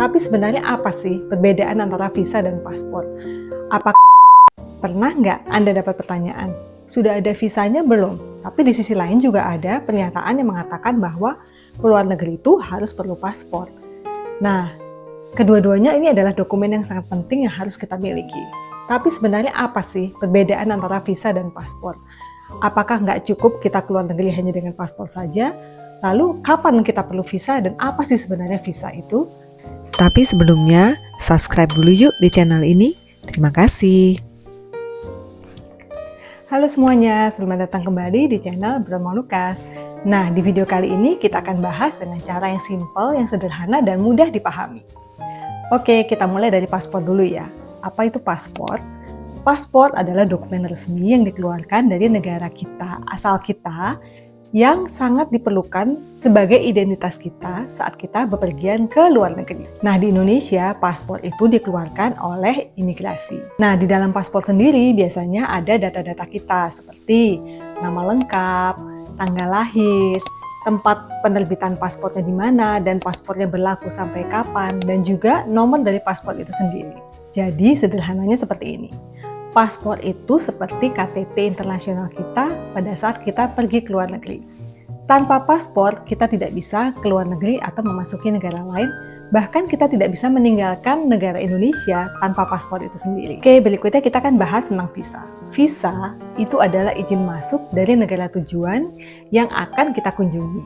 Tapi sebenarnya apa sih perbedaan antara visa dan paspor? Apakah pernah nggak Anda dapat pertanyaan, sudah ada visanya belum? Tapi di sisi lain juga ada pernyataan yang mengatakan bahwa keluar negeri itu harus perlu paspor. Nah, kedua-duanya ini adalah dokumen yang sangat penting yang harus kita miliki. Tapi sebenarnya apa sih perbedaan antara visa dan paspor? Apakah nggak cukup kita keluar negeri hanya dengan paspor saja? Lalu kapan kita perlu visa dan apa sih sebenarnya visa itu? Tapi sebelumnya, subscribe dulu yuk di channel ini. Terima kasih. Halo semuanya, selamat datang kembali di channel Bromo Lukas. Nah, di video kali ini kita akan bahas dengan cara yang simple, yang sederhana dan mudah dipahami. Oke, kita mulai dari paspor dulu ya. Apa itu paspor? Paspor adalah dokumen resmi yang dikeluarkan dari negara kita, asal kita, yang sangat diperlukan sebagai identitas kita saat kita bepergian ke luar negeri. Nah, di Indonesia, paspor itu dikeluarkan oleh imigrasi. Nah, di dalam paspor sendiri biasanya ada data-data kita seperti nama lengkap, tanggal lahir, tempat penerbitan paspornya di mana, dan paspornya berlaku sampai kapan, dan juga nomor dari paspor itu sendiri. Jadi, sederhananya seperti ini. Paspor itu seperti KTP internasional kita pada saat kita pergi ke luar negeri. Tanpa paspor, kita tidak bisa ke luar negeri atau memasuki negara lain, bahkan kita tidak bisa meninggalkan negara Indonesia tanpa paspor itu sendiri. Oke, berikutnya kita akan bahas tentang visa. Visa itu adalah izin masuk dari negara tujuan yang akan kita kunjungi.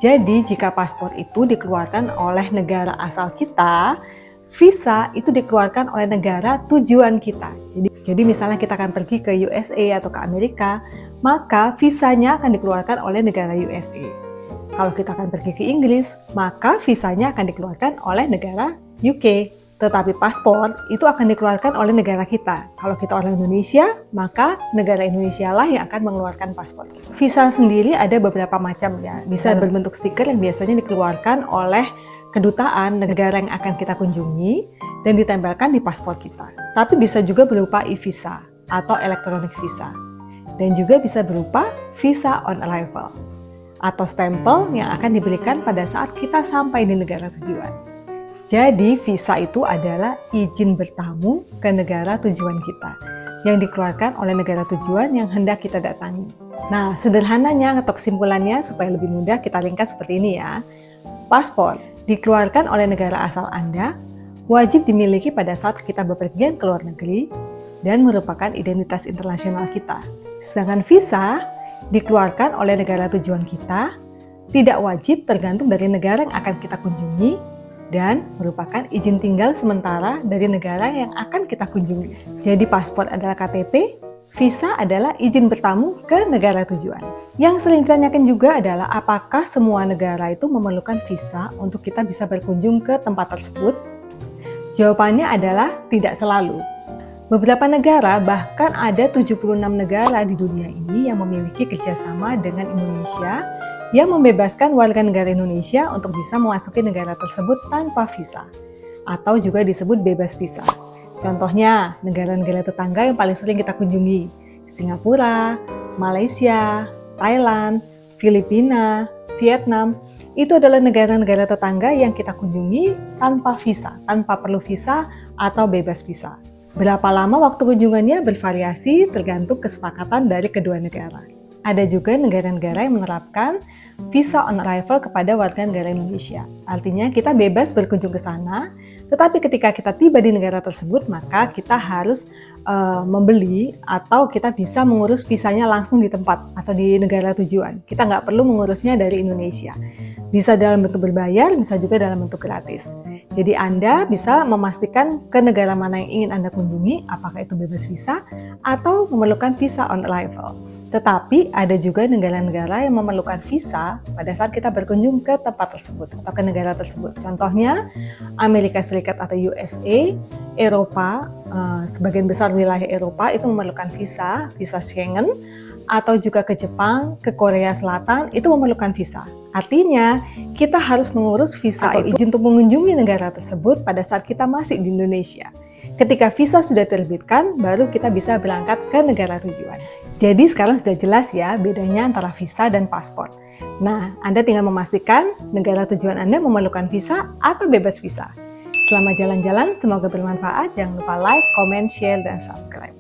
Jadi, jika paspor itu dikeluarkan oleh negara asal kita, visa itu dikeluarkan oleh negara tujuan kita. Jadi misalnya kita akan pergi ke USA atau ke Amerika, maka visanya akan dikeluarkan oleh negara USA. Kalau kita akan pergi ke Inggris, maka visanya akan dikeluarkan oleh negara UK. Tetapi paspor itu akan dikeluarkan oleh negara kita. Kalau kita orang Indonesia, maka negara Indonesia lah yang akan mengeluarkan paspor. Visa sendiri ada beberapa macam ya. Bisa berbentuk stiker yang biasanya dikeluarkan oleh kedutaan negara yang akan kita kunjungi dan ditempelkan di paspor kita. Tapi bisa juga berupa e-visa atau electronic visa. Dan juga bisa berupa visa on arrival atau stempel yang akan diberikan pada saat kita sampai di negara tujuan. Jadi visa itu adalah izin bertamu ke negara tujuan kita yang dikeluarkan oleh negara tujuan yang hendak kita datangi. Nah, sederhananya atau kesimpulannya supaya lebih mudah kita ringkas seperti ini ya. Paspor dikeluarkan oleh negara asal Anda, wajib dimiliki pada saat kita bepergian ke luar negeri dan merupakan identitas internasional kita. Sedangkan visa dikeluarkan oleh negara tujuan kita, tidak wajib tergantung dari negara yang akan kita kunjungi dan merupakan izin tinggal sementara dari negara yang akan kita kunjungi. Jadi paspor adalah KTP, visa adalah izin bertamu ke negara tujuan. Yang sering ditanyakan juga adalah apakah semua negara itu memerlukan visa untuk kita bisa berkunjung ke tempat tersebut? Jawabannya adalah tidak selalu. Beberapa negara, bahkan ada 76 negara di dunia ini yang memiliki kerjasama dengan Indonesia yang membebaskan warga negara Indonesia untuk bisa memasuki negara tersebut tanpa visa atau juga disebut bebas visa. Contohnya, negara-negara tetangga yang paling sering kita kunjungi, Singapura, Malaysia, Thailand, Filipina, Vietnam, itu adalah negara-negara tetangga yang kita kunjungi tanpa visa, tanpa perlu visa atau bebas visa. Berapa lama waktu kunjungannya bervariasi tergantung kesepakatan dari kedua negara. Ada juga negara-negara yang menerapkan visa on arrival kepada warga negara Indonesia. Artinya kita bebas berkunjung ke sana, tetapi ketika kita tiba di negara tersebut, maka kita harus membeli atau kita bisa mengurus visanya langsung di tempat atau di negara tujuan. Kita nggak perlu mengurusnya dari Indonesia. Bisa dalam bentuk berbayar, bisa juga dalam bentuk gratis. Jadi Anda bisa memastikan ke negara mana yang ingin Anda kunjungi, apakah itu bebas visa atau memerlukan visa on arrival. Tetapi ada juga negara-negara yang memerlukan visa pada saat kita berkunjung ke tempat tersebut atau ke negara tersebut. Contohnya Amerika Serikat atau USA, Eropa, sebagian besar wilayah Eropa itu memerlukan visa Schengen, atau juga ke Jepang, ke Korea Selatan itu memerlukan visa. Artinya kita harus mengurus visa atau izin untuk mengunjungi negara tersebut pada saat kita masih di Indonesia. Ketika visa sudah terbitkan, baru kita bisa berangkat ke negara tujuan. Jadi sekarang sudah jelas ya bedanya antara visa dan paspor. Nah, Anda tinggal memastikan negara tujuan Anda memerlukan visa atau bebas visa. Selamat jalan-jalan, semoga bermanfaat. Jangan lupa like, comment, share, dan subscribe.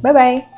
Bye-bye!